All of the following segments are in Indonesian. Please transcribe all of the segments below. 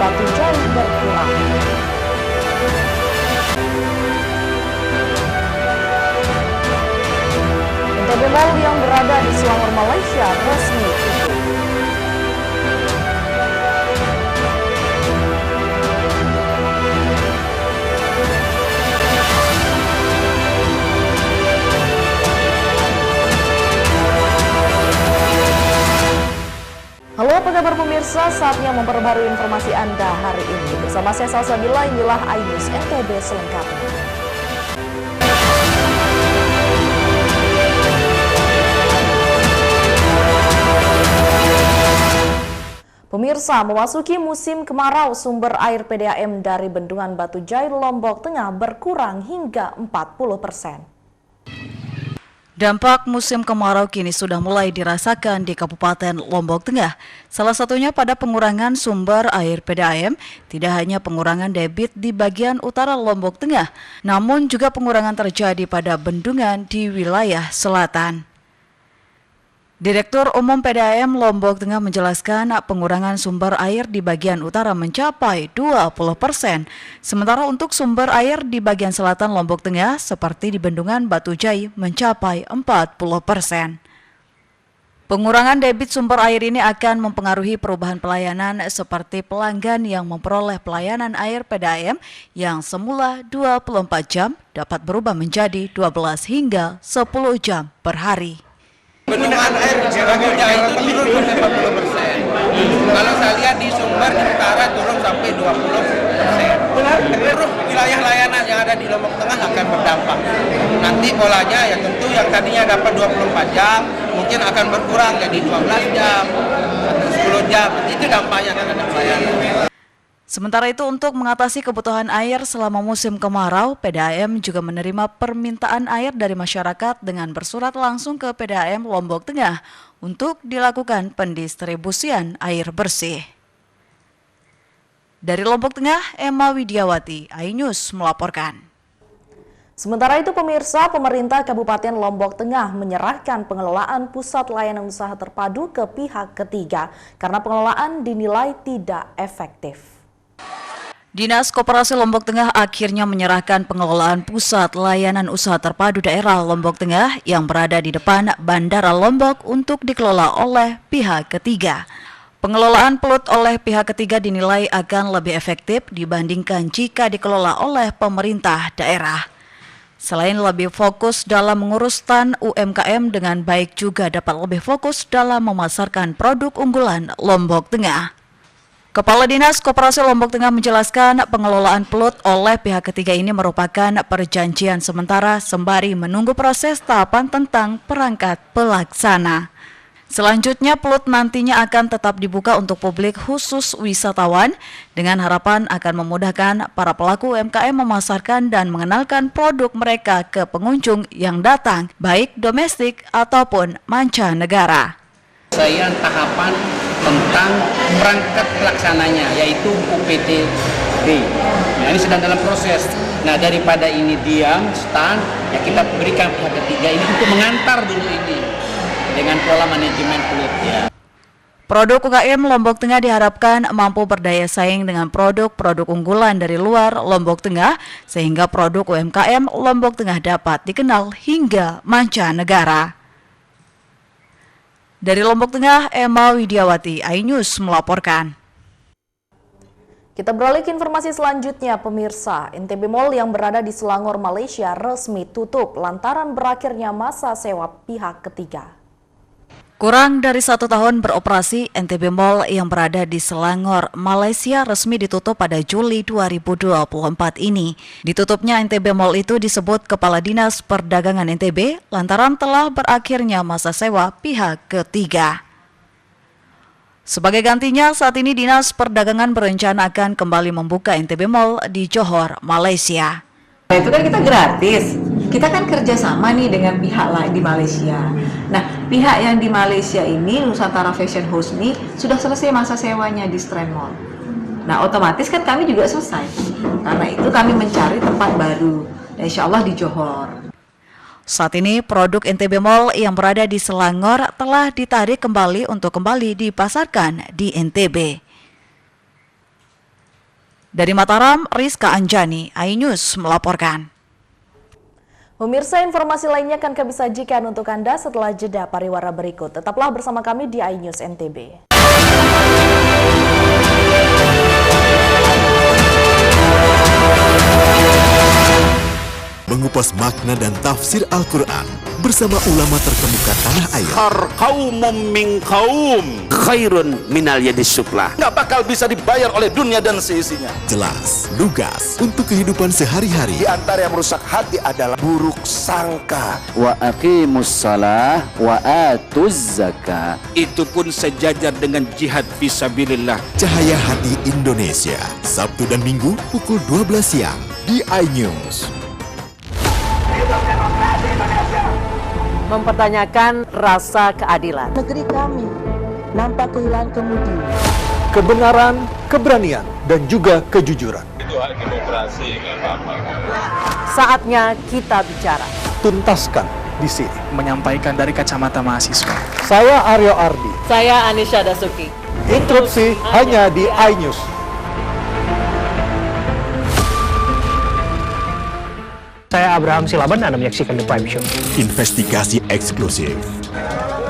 Batu Jaya berkurang. NTB Mall yang berada di Selangor, Malaysia resmi tutup. Halo, apa kabar pemirsa? Saatnya memperbarui informasi Anda hari ini. Bersama saya Salsabila, inilah iNews NTB selengkapnya. Pemirsa, memasuki musim kemarau, sumber air PDAM dari Bendungan Batu Jaya, Lombok Tengah berkurang hingga 40%. Dampak musim kemarau kini sudah mulai dirasakan di Kabupaten Lombok Tengah. Salah satunya pada pengurangan sumber air PDAM, tidak hanya pengurangan debit di bagian utara Lombok Tengah, namun juga pengurangan terjadi pada bendungan di wilayah selatan. Direktur Umum PDAM Lombok Tengah menjelaskan pengurangan sumber air di bagian utara mencapai 20%. Sementara untuk sumber air di bagian selatan Lombok Tengah seperti di Bendungan Batu Jaya mencapai 40%. Pengurangan debit sumber air ini akan mempengaruhi perubahan pelayanan seperti pelanggan yang memperoleh pelayanan air PDAM yang semula 24 jam dapat berubah menjadi 12 hingga 10 jam per hari. Bendungan air Batu Jaya itu turun sampai 40%. Kalau saya lihat di sumber di utara turun sampai 20%. Seluruh wilayah layanan yang ada di Lombok Tengah akan berdampak. Nanti polanya ya tentu yang tadinya dapat 24 jam mungkin akan berkurang jadi 12 jam atau 10 jam. Itu dampaknya terhadap layanan. Sementara itu untuk mengatasi kebutuhan air selama musim kemarau, PDAM juga menerima permintaan air dari masyarakat dengan bersurat langsung ke PDAM Lombok Tengah untuk dilakukan pendistribusian air bersih. Dari Lombok Tengah, Emma Widiawati, iNews melaporkan. Sementara itu pemirsa, pemerintah Kabupaten Lombok Tengah menyerahkan pengelolaan pusat layanan usaha terpadu ke pihak ketiga karena pengelolaan dinilai tidak efektif. Dinas Koperasi Lombok Tengah akhirnya menyerahkan pengelolaan pusat layanan usaha terpadu daerah Lombok Tengah yang berada di depan Bandara Lombok untuk dikelola oleh pihak ketiga. Pengelolaan PLUT oleh pihak ketiga dinilai akan lebih efektif dibandingkan jika dikelola oleh pemerintah daerah. Selain lebih fokus dalam mengurus stand UMKM dengan baik, juga dapat lebih fokus dalam memasarkan produk unggulan Lombok Tengah. Kepala Dinas Koperasi Lombok Tengah menjelaskan pengelolaan PLUT oleh pihak ketiga ini merupakan perjanjian sementara sembari menunggu proses tahapan tentang perangkat pelaksana. Selanjutnya PLUT nantinya akan tetap dibuka untuk publik khusus wisatawan dengan harapan akan memudahkan para pelaku UMKM memasarkan dan mengenalkan produk mereka ke pengunjung yang datang baik domestik ataupun mancanegara. Saya tahapan tentang perangkat pelaksananya yaitu UPTD. Nah, ini sedang dalam proses. Nah, daripada ini diam, stand, ya kita berikan pihak ketiga ini untuk mengantar dulu ini dengan pola manajemen PLUT ya. Produk UKM Lombok Tengah diharapkan mampu berdaya saing dengan produk-produk unggulan dari luar Lombok Tengah sehingga produk UMKM Lombok Tengah dapat dikenal hingga mancanegara. Dari Lombok Tengah, Emma Widiawati, iNews melaporkan. Kita beralih ke informasi selanjutnya, pemirsa. NTB Mall yang berada di Selangor, Malaysia resmi tutup lantaran berakhirnya masa sewa pihak ketiga. Kurang dari 1 tahun beroperasi, NTB Mall yang berada di Selangor, Malaysia resmi ditutup pada Juli 2024 ini. Ditutupnya NTB Mall itu disebut Kepala Dinas Perdagangan NTB lantaran telah berakhirnya masa sewa pihak ketiga. Sebagai gantinya, saat ini Dinas Perdagangan berencana akan kembali membuka NTB Mall di Johor, Malaysia. Itu kan kita gratis, kita kan kerjasama nih dengan pihak lain di Malaysia. Nah, pihak yang di Malaysia ini, Nusantara Fashion House ini, sudah selesai masa sewanya di Strand Mall. Nah, otomatis kan kami juga selesai. Karena itu kami mencari tempat baru, insya Allah di Johor. Saat ini produk NTB Mall yang berada di Selangor telah ditarik kembali untuk kembali dipasarkan di NTB. Dari Mataram, Rizka Anjani, iNews melaporkan. Pemirsa, informasi lainnya akan kami sajikan untuk Anda setelah jeda pariwara berikut. Tetaplah bersama kami di iNews NTB. Mengupas makna dan tafsir Al-Quran bersama ulama terkemuka tanah air. Kaumum min kaum khairun minal yadis suflah. Nggak bakal bisa dibayar oleh dunia dan seisinya. Jelas, lugas untuk kehidupan sehari-hari. Di antara yang merusak hati adalah buruk sangka. Wa aqimus salah wa atuz zakah. Itu pun sejajar dengan jihad fisabilillah. Cahaya Hati Indonesia, Sabtu dan Minggu pukul 12 siang di iNews. Mempertanyakan rasa keadilan. Negeri kami nampak kehilangan kemudi. Kebenaran, keberanian, dan juga kejujuran. Itu hak demokrasi, nggak apa-apa. Saatnya kita bicara. Tuntaskan di sini. Menyampaikan dari kacamata mahasiswa. Saya Aryo Ardi. Saya Anisha Dasuki. Interupsi hanya di iNews. Saya Abraham Silaban, Anda menyaksikan The Prime Show. Investigasi eksklusif.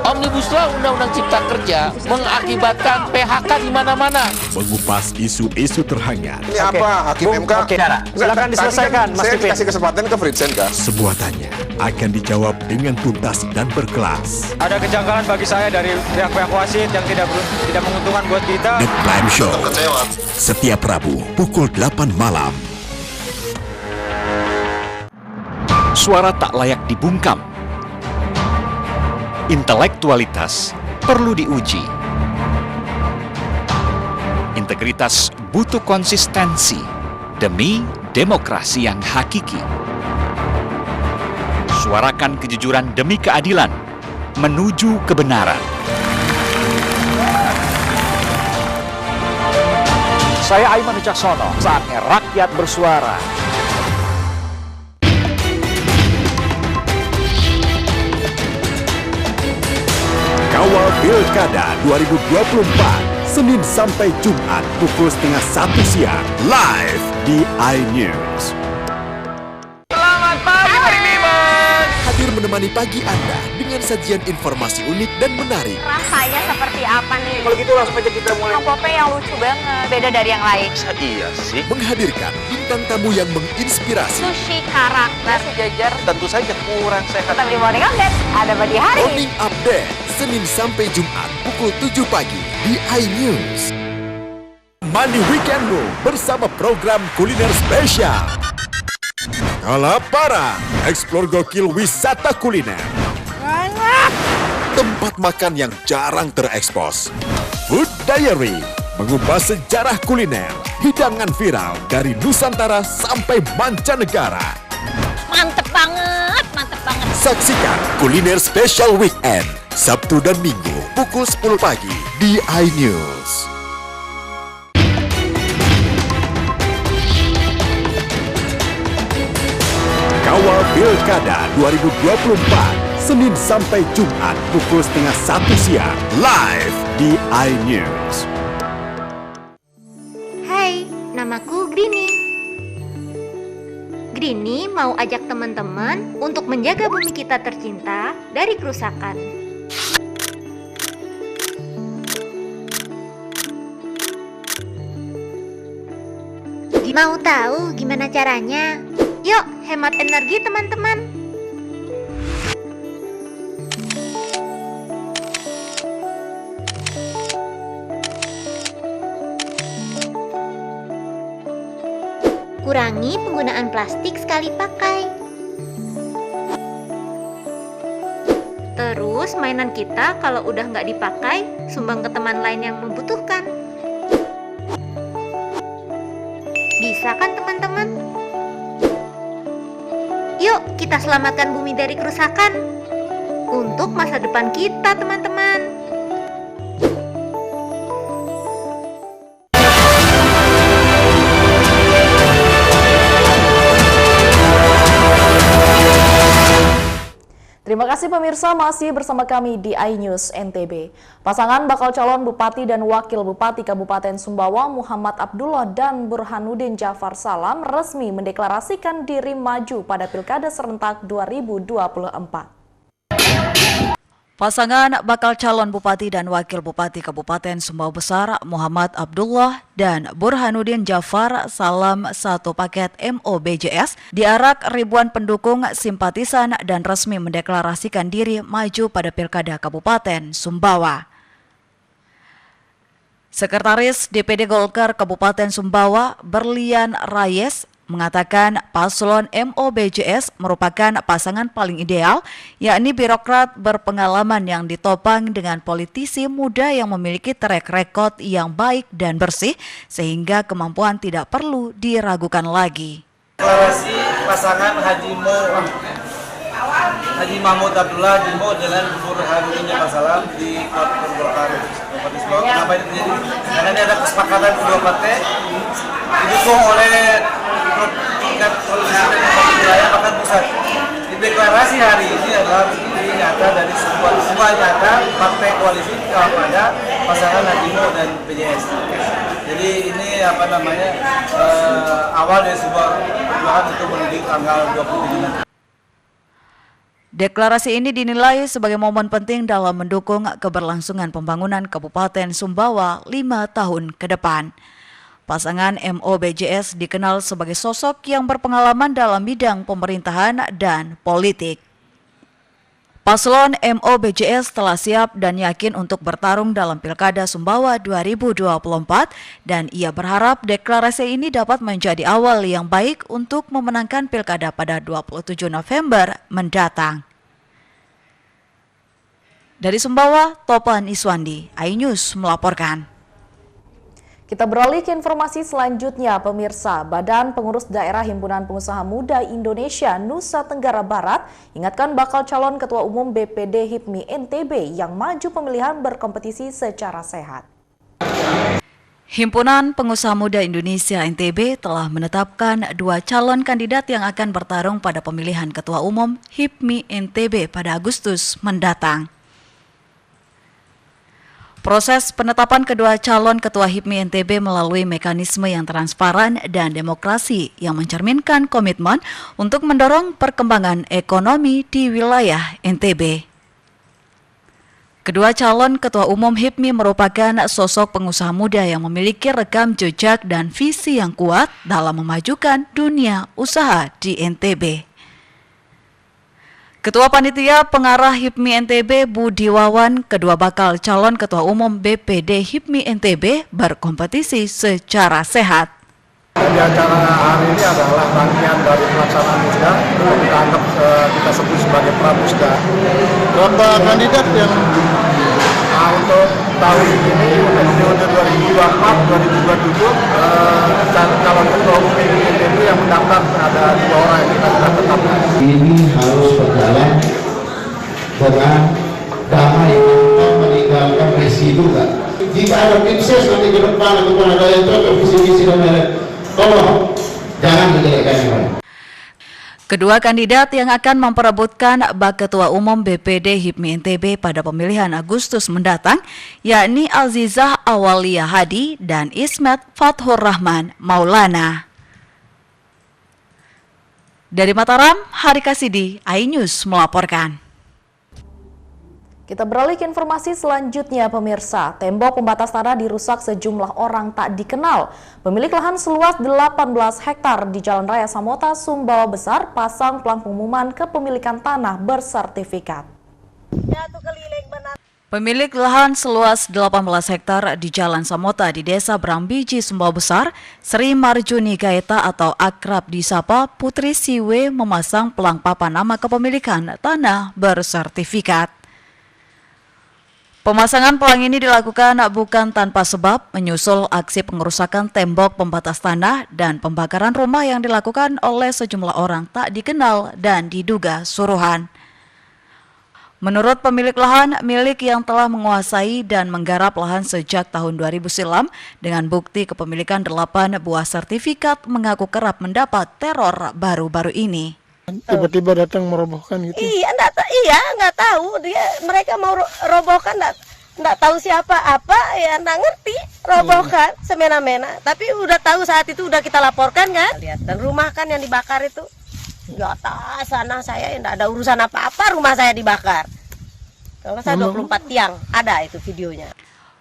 Omnibus Law Undang-Undang Cipta Kerja mengakibatkan PHK di mana-mana. Mengupas isu-isu terhangat. Ini apa? Hakim MK? Silakan diselesaikan, Mas Pipin. Saya kasih kesempatan ke Fritsen, kan? Sebuah tanya akan dijawab dengan tuntas dan berkelas. Ada kejanggalan bagi saya dari pihak-pihak wasit yang tidak menguntungkan buat kita. The Prime Show. Setiap Rabu pukul 8 malam. Suara tak layak dibungkam. Intelektualitas perlu diuji. Integritas butuh konsistensi demi demokrasi yang hakiki. Suarakan kejujuran demi keadilan menuju kebenaran. Saya Aiman Wicaksono. Saatnya rakyat bersuara. Kawal Pilkada 2024, Senin sampai Jumat pukul 12:30 siang, live di iNews. Selamat pagi, Beriman! Hadir menemani pagi Anda dengan sajian informasi unik dan menarik. Rasanya seperti apa nih? Kalau gitu langsung aja kita mulai. Pope yang lucu banget, beda dari yang lain. Iya sih. Menghadirkan bintang tamu yang menginspirasi. Sushi karak, nasi jajar. Tentu saja kurang sehat. Tetap di Morning Update, ada pagi hari. Morning Update, Senin sampai Jumat pukul 7 pagi di iNews. Money Weekendmu bersama program kuliner spesial. Kalaparan, eksplor gokil wisata kuliner. Tempat makan yang jarang terekspos. Food Diary, mengupas sejarah kuliner, hidangan viral dari Nusantara sampai mancanegara. Mantep banget, mantep banget. Saksikan Kuliner Special Weekend, Sabtu dan Minggu pukul 10 pagi di iNews. Kawal Pilkada 2024, Senin sampai Jumat pukul 12:30 siang, live di iNews. Hai, namaku Grini. Grini mau ajak teman-teman untuk menjaga bumi kita tercinta dari kerusakan. Mau tahu gimana caranya? Yuk, hemat energi teman-teman. Kurangi penggunaan plastik sekali pakai. Terus mainan kita kalau udah nggak dipakai, sumbang ke teman lain yang membutuhkan. Bisa kan teman-teman? Yuk kita selamatkan bumi dari kerusakan untuk masa depan kita teman-teman. Terima kasih pemirsa, masih bersama kami di iNews NTB. Pasangan bakal calon Bupati dan Wakil Bupati Kabupaten Sumbawa Muhammad Abdullah dan Burhanuddin Jafar Salam resmi mendeklarasikan diri maju pada Pilkada Serentak 2024. Pasangan bakal calon Bupati dan Wakil Bupati Kabupaten Sumbawa Besar Muhammad Abdullah dan Burhanuddin Jafar Salam satu paket MOBJS diarak ribuan pendukung, simpatisan dan resmi mendeklarasikan diri maju pada Pilkada Kabupaten Sumbawa. Sekretaris DPD Golkar Kabupaten Sumbawa Berlian Rayes mengatakan paslon MOBJS merupakan pasangan paling ideal, yakni birokrat berpengalaman yang ditopang dengan politisi muda yang memiliki track record yang baik dan bersih, sehingga kemampuan tidak perlu diragukan lagi. Deklarasi pasangan Haji Mahmud Abdullah Jimbo dengan Burhanuddin Jafar Salam di Kabupaten Golkar Kabupaten Sumbawa. Kenapa ini terjadi? Karena ini ada kesepakatan kedua partai didukung oleh tingkat koalisi dan wilayah bahkan pusat. Di deklarasi hari ini adalah bukti nyata dari semua nyata partai koalisi kepada pasangan Najimo dan PJS. Jadi ini awal dari sebuah perjuangan untuk menuju tanggal 27 nanti. Deklarasi ini dinilai sebagai momen penting dalam mendukung keberlangsungan pembangunan Kabupaten Sumbawa 5 tahun ke depan. Pasangan MOBJS dikenal sebagai sosok yang berpengalaman dalam bidang pemerintahan dan politik. Paslon MOBJS telah siap dan yakin untuk bertarung dalam Pilkada Sumbawa 2024 dan ia berharap deklarasi ini dapat menjadi awal yang baik untuk memenangkan Pilkada pada 27 November mendatang. Dari Sumbawa, Topan Iswandi, iNews melaporkan. Kita beralih ke informasi selanjutnya, pemirsa. Badan Pengurus Daerah Himpunan Pengusaha Muda Indonesia Nusa Tenggara Barat ingatkan bakal calon Ketua Umum BPD HIPMI NTB yang maju pemilihan berkompetisi secara sehat. Himpunan Pengusaha Muda Indonesia NTB telah menetapkan 2 calon kandidat yang akan bertarung pada pemilihan Ketua Umum HIPMI NTB pada Agustus mendatang. Proses penetapan kedua calon ketua HIPMI NTB melalui mekanisme yang transparan dan demokrasi yang mencerminkan komitmen untuk mendorong perkembangan ekonomi di wilayah NTB. Kedua calon ketua umum HIPMI merupakan sosok pengusaha muda yang memiliki rekam jejak dan visi yang kuat dalam memajukan dunia usaha di NTB. Ketua Panitia Pengarah HIPMI NTB Budi Wawan, kedua bakal calon ketua umum BPD HIPMI NTB berkompetisi secara sehat. Di acara hari ini adalah rangkaian dari pelaksanaan musda, kita sebut sebagai pramusda. Berapa kandidat yang untuk tahun ini untuk periode 2024-2027 calon ketua umum NTB yang mendaftar ada 2 orang yang kita sudah tetapkan. Ini harus berjalan dengan damai tanpa meninggalkan residu kan. Jika ada tim ses nanti ke depan ataupun ada yang cocok visi-visi dan lain-lain, tolong jangan menjelekkan yang lain. Kedua kandidat yang akan memperebutkan bak Ketua Umum BPD HIPMI NTB pada pemilihan Agustus mendatang, yakni Azizah Awalia Hadi dan Ismet Fathur Rahman Maulana. Dari Mataram, Hari Kasidi, iNews melaporkan. Kita beralih ke informasi selanjutnya, pemirsa. Tembok pembatas tanah dirusak sejumlah orang tak dikenal. Pemilik lahan seluas 18 hektar di Jalan Raya Samota, Sumbawa Besar, pasang pelang pengumuman kepemilikan tanah bersertifikat. Pemilik lahan seluas 18 hektar di Jalan Samota di Desa Brambiji, Sumbawa Besar, Sri Marjuni Gaeta atau akrab disapa Putri Siwe memasang pelang papan nama kepemilikan tanah bersertifikat. Pemasangan pelang ini dilakukan bukan tanpa sebab, menyusul aksi pengerusakan tembok pembatas tanah dan pembakaran rumah yang dilakukan oleh sejumlah orang tak dikenal dan diduga suruhan. Menurut pemilik lahan, milik yang telah menguasai dan menggarap lahan sejak tahun 2000 silam dengan bukti kepemilikan 8 buah sertifikat mengaku kerap mendapat teror baru-baru ini. Tiba-tiba datang merobohkan gitu. Iya, nggak tahu mereka mau robohkan, nggak tahu siapa apa ya, nggak ngerti robohkan semena-mena. Tapi udah tahu saat itu udah kita laporkan kan. Lihat, dan rumah kan yang dibakar itu di atas sana, saya nggak ada urusan apa-apa, rumah saya dibakar. Kalau saya 24 tiang, ada itu videonya.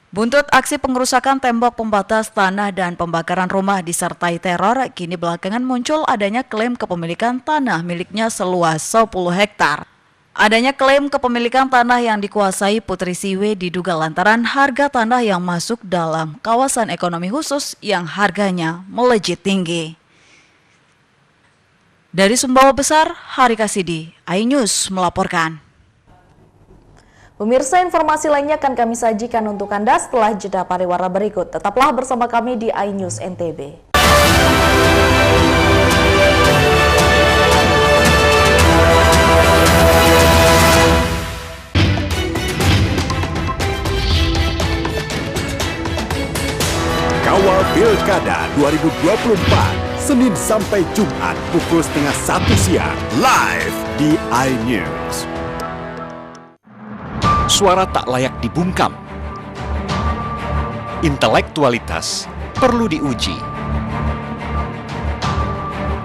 Buntut aksi pengerusakan tembok pembatas tanah dan pembakaran rumah disertai teror, kini belakangan muncul adanya klaim kepemilikan tanah miliknya seluas 10 hektar. Adanya klaim kepemilikan tanah yang dikuasai Putri Siwe diduga lantaran harga tanah yang masuk dalam kawasan ekonomi khusus yang harganya melejit tinggi. Dari Sumbawa Besar, Hari Kasidi, iNews melaporkan. Pemirsa, informasi lainnya akan kami sajikan untuk Anda setelah jeda pariwara berikut. Tetaplah bersama kami di iNews NTB. Kawal Pilkada 2024, Senin sampai Jumat pukul 12:30 siang, live di iNews. Suara tak layak dibungkam. Intelektualitas perlu diuji.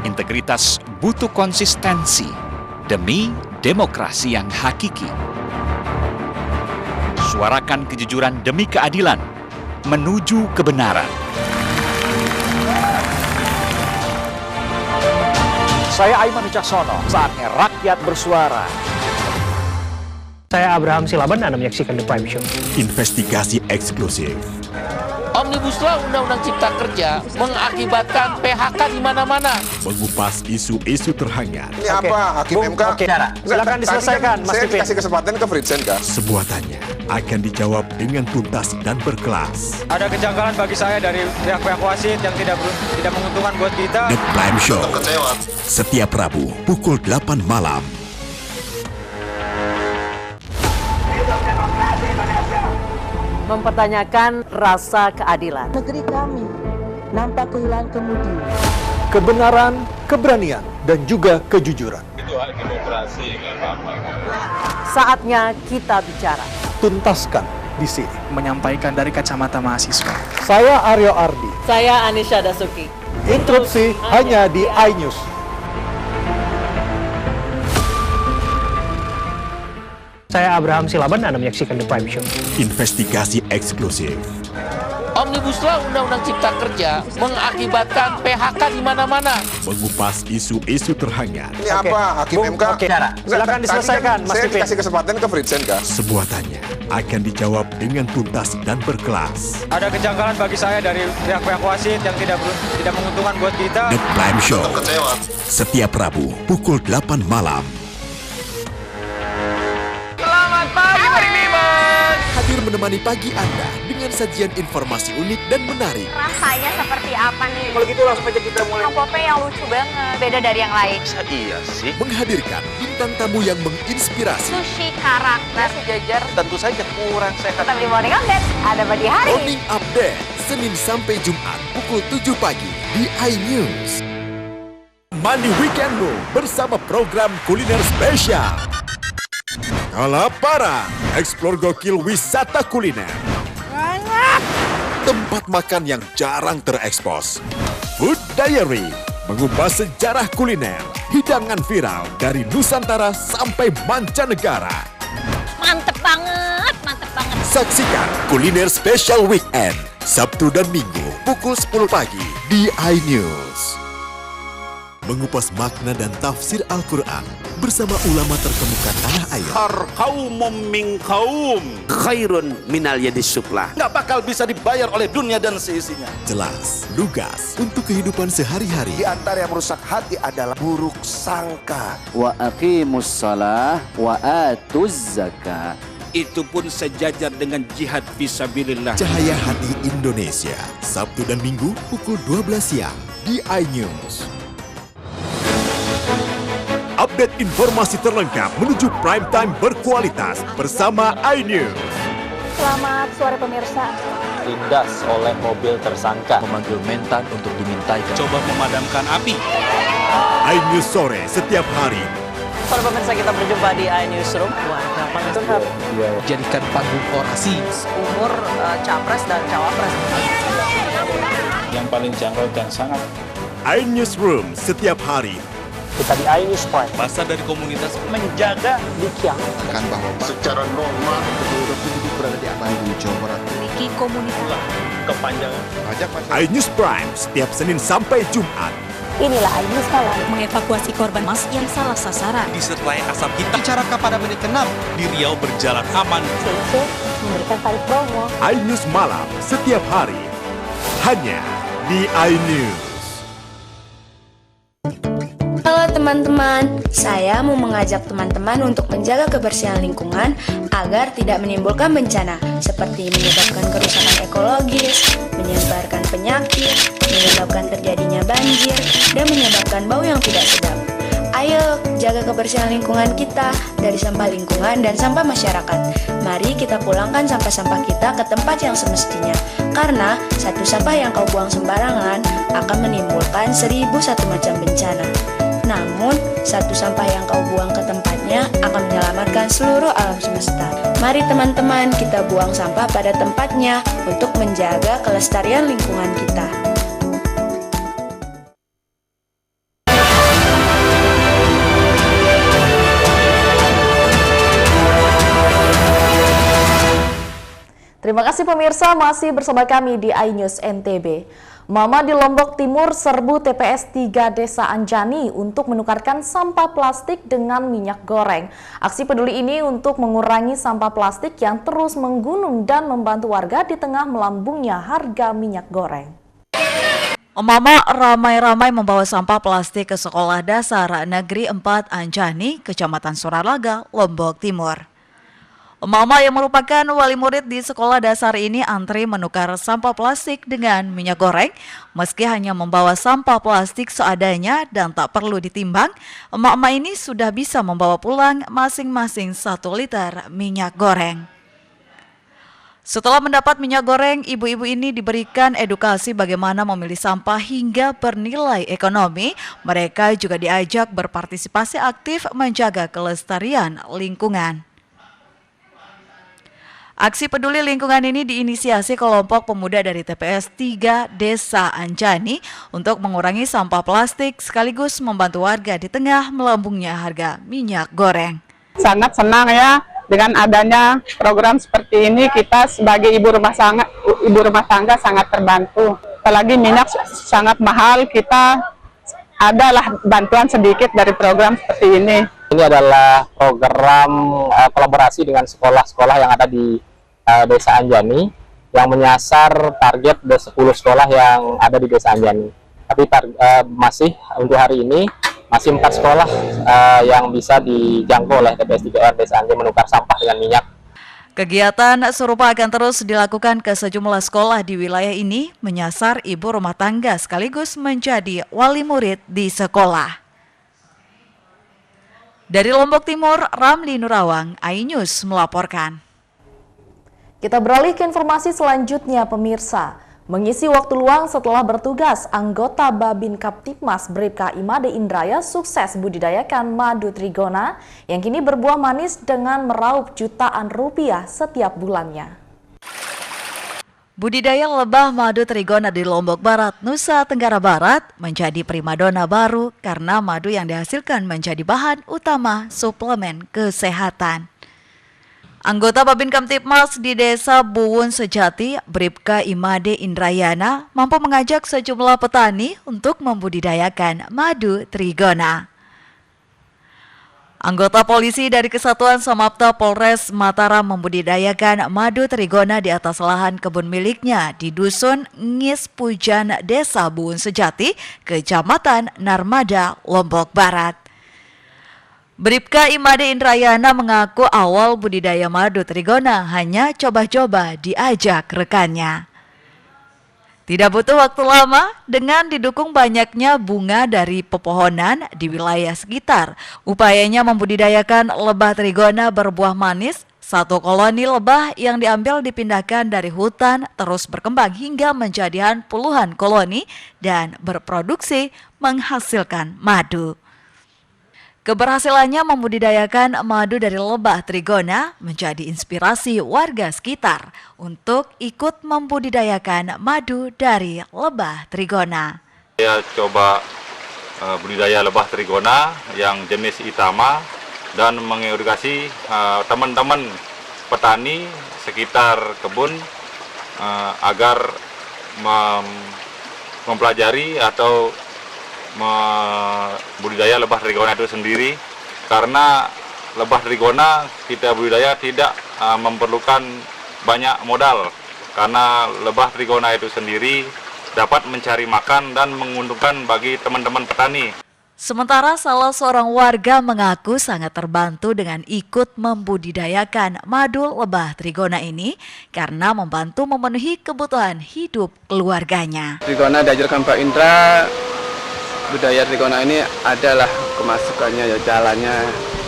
Integritas butuh konsistensi demi demokrasi yang hakiki. Suarakan kejujuran demi keadilan menuju kebenaran. Saya Aiman Wicaksono, saatnya rakyat bersuara. Saya Abraham Silaban, Anda menyaksikan The Prime Show. Investigasi eksklusif. Omnibus Law Undang-Undang Cipta Kerja mengakibatkan PHK di mana-mana. Mengupas isu-isu terhangat. Ini apa? Hakim MK? Silakan diselesaikan, Mas Saya Pipin. kasih kesempatan ke Fritsen, Kak. Semua tanya akan dijawab dengan tuntas dan berkelas. Ada kejanggalan bagi saya dari pihak-pihak wasit yang tidak menguntungkan buat kita. The Prime Show. Setiap Rabu pukul 8 malam. Mempertanyakan rasa keadilan. Negeri kami nampak kehilangan kemudi. Kebenaran, keberanian, dan juga kejujuran. Itu hak demokrasi, nggak apa-apa. Saatnya kita bicara. Tuntaskan di sini. Menyampaikan dari kacamata mahasiswa. Saya Aryo Ardi. Saya Anisha Dasuki. Interupsi hanya di iNews. Saya Abraham Silaban, Anda menyaksikan The Prime Show. Investigasi eksklusif. Omnibus Law Undang-Undang Cipta Kerja mengakibatkan PHK di mana-mana. Mengupas isu-isu terhangat. Ini apa? Hakim MK? Silakan diselesaikan, Mas Saya Pipin. kasih kesempatan ke Fritsen, Kak. Semua tanya akan dijawab dengan tuntas dan berkelas. Ada kejanggalan bagi saya dari pihak-pihak wasit yang tidak menguntungkan buat kita. The Prime Show. Setiap Rabu pukul 8 malam. Hadir menemani pagi Anda dengan sajian informasi unik dan menarik. Rasanya seperti apa nih? Kalau gitu langsung aja kita mulai. Pope yang lucu banget, beda dari yang lain. Iya sih. Menghadirkan bintang tamu yang menginspirasi. Sushi karakter sejajar. Tentu saja kurang sehat. Tetap di Morning Update, ada pagi hari. Morning Update, Senin sampai Jumat pukul 7 pagi di iNews. Mandi weekendmu bersama program kuliner spesial. Kalaparan, eksplor gokil wisata kuliner. Tempat makan yang jarang terekspos. Food Diary, mengupas sejarah kuliner, hidangan viral dari Nusantara sampai mancanegara. Mantep banget, mantep banget. Saksikan Kuliner Special Weekend, Sabtu dan Minggu pukul 10 pagi di iNews. Mengupas makna dan tafsir Al-Quran bersama ulama terkemuka tanah air. Kaumum min kaum khairun minal yadis sufla. Nggak bakal bisa dibayar oleh dunia dan seisinya. Jelas, lugas untuk kehidupan sehari-hari. Di antara yang merusak hati adalah buruk sangka. Wa aqimus shalah wa atuz zakah. Itu pun sejajar dengan jihad fisabilillah. Cahaya Hati Indonesia, Sabtu dan Minggu pukul 12 siang di iNews. Update informasi terlengkap menuju prime time berkualitas bersama iNews. Selamat sore pemirsa. Tindas oleh mobil tersangka. Memanggil mentan untuk dimintai. Coba memadamkan api. iNews Sore setiap hari. Para pemirsa, kita berjumpa di iNewsroom. Warga Panggung Hub. Jadikan panggung orasi. Umur capres dan cawapres. Yang paling jangkau dan sangat. iNewsroom setiap hari. Kita di iNews Prime. Masa dari komunitas Menjaga Dikiang. Kan bahwa secara normal betul-betul penduduk berada di Bandung, Jawa Barat. Memiliki komunitas. Kepanjangan. iNews Prime setiap Senin sampai Jumat. Inilah iNews Malam. Mengevakuasi korban mas yang salah sasaran. disertai asap hitam. Bicarakan pada menit ke-6 di Riau berjalan aman. Memberikan tarif promo. iNews Malam setiap hari. Hanya di iNews. Halo teman-teman, saya mau mengajak teman-teman untuk menjaga kebersihan lingkungan agar tidak menimbulkan bencana seperti menyebabkan kerusakan ekologis, menyebarkan penyakit, menyebabkan terjadinya banjir, dan menyebabkan bau yang tidak sedap. Ayo jaga kebersihan lingkungan kita dari sampah lingkungan dan sampah masyarakat. Mari kita pulangkan sampah-sampah kita ke tempat yang semestinya. Karena satu sampah yang kau buang sembarangan akan menimbulkan 1001 macam bencana. Namun, satu sampah yang kau buang ke tempatnya akan menyelamatkan seluruh alam semesta. Mari teman-teman kita buang sampah pada tempatnya untuk menjaga kelestarian lingkungan kita. Terima kasih pemirsa, masih bersama kami di iNews NTB. Mama di Lombok Timur serbu TPS 3 Desa Anjani untuk menukarkan sampah plastik dengan minyak goreng. Aksi peduli ini untuk mengurangi sampah plastik yang terus menggunung dan membantu warga di tengah melambungnya harga minyak goreng. Mama ramai-ramai membawa sampah plastik ke Sekolah Dasar Negeri 4 Anjani, Kecamatan Suralaga, Lombok Timur. Mama yang merupakan wali murid di sekolah dasar ini antri menukar sampah plastik dengan minyak goreng. Meski hanya membawa sampah plastik seadanya dan tak perlu ditimbang, emak-emak ini sudah bisa membawa pulang masing-masing 1 liter minyak goreng. Setelah mendapat minyak goreng, ibu-ibu ini diberikan edukasi bagaimana memilih sampah hingga bernilai ekonomi. Mereka juga diajak berpartisipasi aktif menjaga kelestarian lingkungan. Aksi peduli lingkungan ini diinisiasi kelompok pemuda dari TPS 3 Desa Anjani untuk mengurangi sampah plastik sekaligus membantu warga di tengah melambungnya harga minyak goreng. Sangat senang ya dengan adanya program seperti ini, kita sebagai ibu rumah tangga sangat terbantu. Apalagi minyak sangat mahal, kita adalah bantuan sedikit dari program seperti ini. Ini adalah program kolaborasi dengan sekolah-sekolah yang ada di Desa Anjani yang menyasar target 10 sekolah yang ada di Desa Anjani. Tapi masih untuk hari ini masih 4 sekolah yang bisa dijangkau oleh TPS 3R Desa Anjani menukar sampah dengan minyak. Kegiatan serupa akan terus dilakukan ke sejumlah sekolah di wilayah ini, menyasar ibu rumah tangga sekaligus menjadi wali murid di sekolah. Dari Lombok Timur, Ramli Nurawang, iNews melaporkan. Kita beralih ke informasi selanjutnya pemirsa. Mengisi waktu luang setelah bertugas, anggota Babin Kaptipmas Bribka Imade Indraya sukses budidayakan madu trigona yang kini berbuah manis dengan meraup jutaan rupiah setiap bulannya. Budidaya lebah madu trigona di Lombok Barat, Nusa Tenggara Barat menjadi primadona baru karena madu yang dihasilkan menjadi bahan utama suplemen kesehatan. Anggota Babin Kamtipmas di Desa Buwun Sejati, Bribka Imade Indrayana, mampu mengajak sejumlah petani untuk membudidayakan madu trigona. Anggota polisi dari Kesatuan Samapta Polres Mataram membudidayakan madu trigona di atas lahan kebun miliknya di Dusun Ngis Pujan, Desa Buwun Sejati, Kecamatan Narmada, Lombok Barat. Bribka Imade Indrayana mengaku awal budidaya madu trigona hanya coba-coba diajak rekannya. Tidak butuh waktu lama, dengan didukung banyaknya bunga dari pepohonan di wilayah sekitar, upayanya membudidayakan lebah trigona berbuah manis Satu koloni lebah yang diambil dipindahkan dari hutan terus berkembang hingga menjadikan puluhan koloni dan berproduksi menghasilkan madu. Keberhasilannya membudidayakan madu dari lebah trigona menjadi inspirasi warga sekitar untuk ikut membudidayakan madu dari lebah trigona. Saya coba budidaya lebah trigona yang jenis Itama dan mengedukasi teman-teman petani sekitar kebun agar mempelajari atau budidaya lebah trigona itu sendiri, karena lebah trigona kita budidaya tidak memerlukan banyak modal, karena lebah trigona itu sendiri dapat mencari makan dan menguntungkan bagi teman-teman petani. Sementara salah seorang warga mengaku sangat terbantu dengan ikut membudidayakan madu lebah trigona ini karena membantu memenuhi kebutuhan hidup keluarganya. Trigona diajarkan Pak Indra, budaya trigona ini adalah kemasukannya, ya jalannya.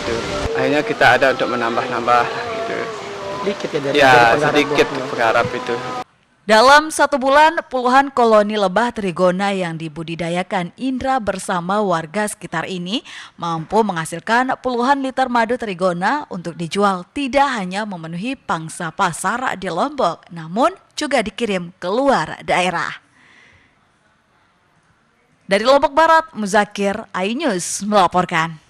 Gitu. Akhirnya kita ada untuk menambah-nambah. Gitu. Sedikit ya dari sedikit penggarap itu. Dalam 1 bulan, puluhan koloni lebah trigona yang dibudidayakan Indra bersama warga sekitar ini mampu menghasilkan puluhan liter madu trigona untuk dijual tidak hanya memenuhi pangsa pasar di Lombok, namun juga dikirim keluar daerah. Dari Lombok Barat, Muzakir, iNews melaporkan.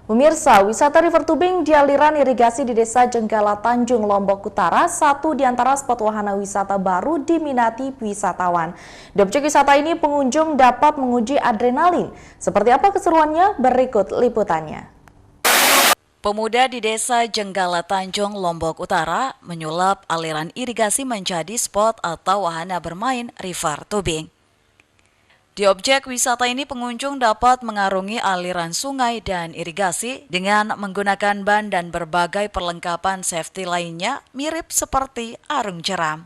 Pemirsa, wisata River Tubing di aliran irigasi di Desa Jenggala Tanjung, Lombok Utara, satu di antara spot wahana wisata baru diminati wisatawan. Di objek wisata ini pengunjung dapat menguji adrenalin. Seperti apa keseruannya? Berikut liputannya. Pemuda di Desa Jenggala Tanjung, Lombok Utara menyulap aliran irigasi menjadi spot atau wahana bermain River Tubing. Di objek wisata ini pengunjung dapat mengarungi aliran sungai dan irigasi dengan menggunakan ban dan berbagai perlengkapan safety lainnya mirip seperti arung jeram.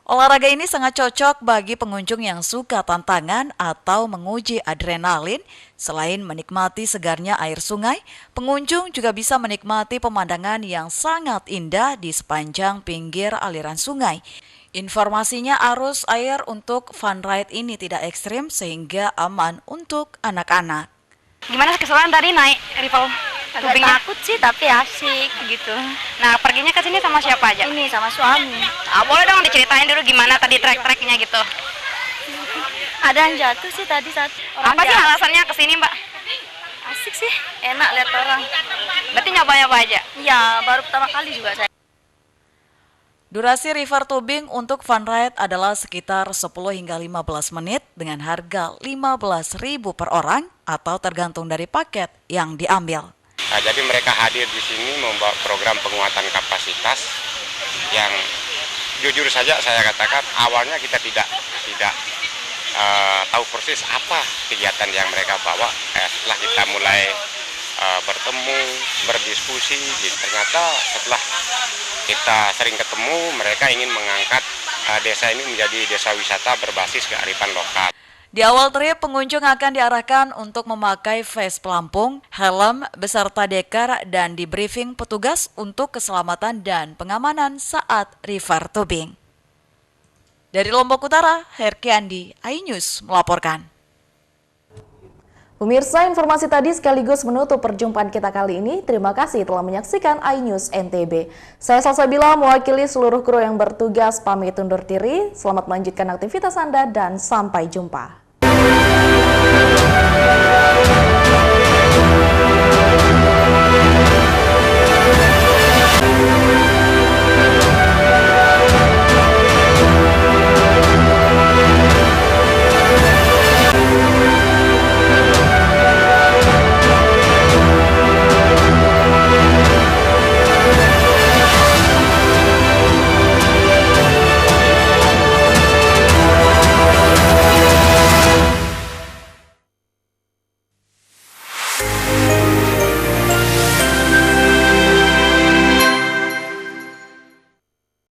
Olahraga ini sangat cocok bagi pengunjung yang suka tantangan atau menguji adrenalin. Selain menikmati segarnya air sungai, pengunjung juga bisa menikmati pemandangan yang sangat indah di sepanjang pinggir aliran sungai. Informasinya arus air untuk fun ride ini tidak ekstrim sehingga aman untuk anak-anak. Gimana keseruan tadi naik River Tubing? Takut sih tapi asik gitu. Nah perginya ke sini sama siapa aja? Ini sama suami. Boleh dong diceritain dulu gimana tadi trek-treknya gitu. Ada yang jatuh sih tadi saat orang apa jatuh. Sih alasannya ke sini Mbak? Asik sih, enak lihat orang. Berarti nyoba-nyoba aja? Iya, baru pertama kali juga saya. Durasi River Tubing untuk fun ride adalah sekitar 10 hingga 15 menit dengan harga Rp15.000 per orang atau tergantung dari paket yang diambil. Nah, jadi mereka hadir di sini membawa program penguatan kapasitas yang jujur saja saya katakan awalnya kita tidak tahu persis apa kegiatan yang mereka bawa. Setelah kita mulai bertemu, berdiskusi, ternyata setelah kita sering ketemu, mereka ingin mengangkat desa ini menjadi desa wisata berbasis kearifan lokal. Di awal trip, pengunjung akan diarahkan untuk memakai vest pelampung, helm, beserta dekar, dan di briefing petugas untuk keselamatan dan pengamanan saat River Tubing. Dari Lombok Utara, Herkiandi, iNews melaporkan. Pemirsa, informasi tadi sekaligus menutup perjumpaan kita kali ini. Terima kasih telah menyaksikan iNews NTB. Saya Salsabila mewakili seluruh kru yang bertugas pamit undur diri. Selamat melanjutkan aktivitas Anda dan sampai jumpa.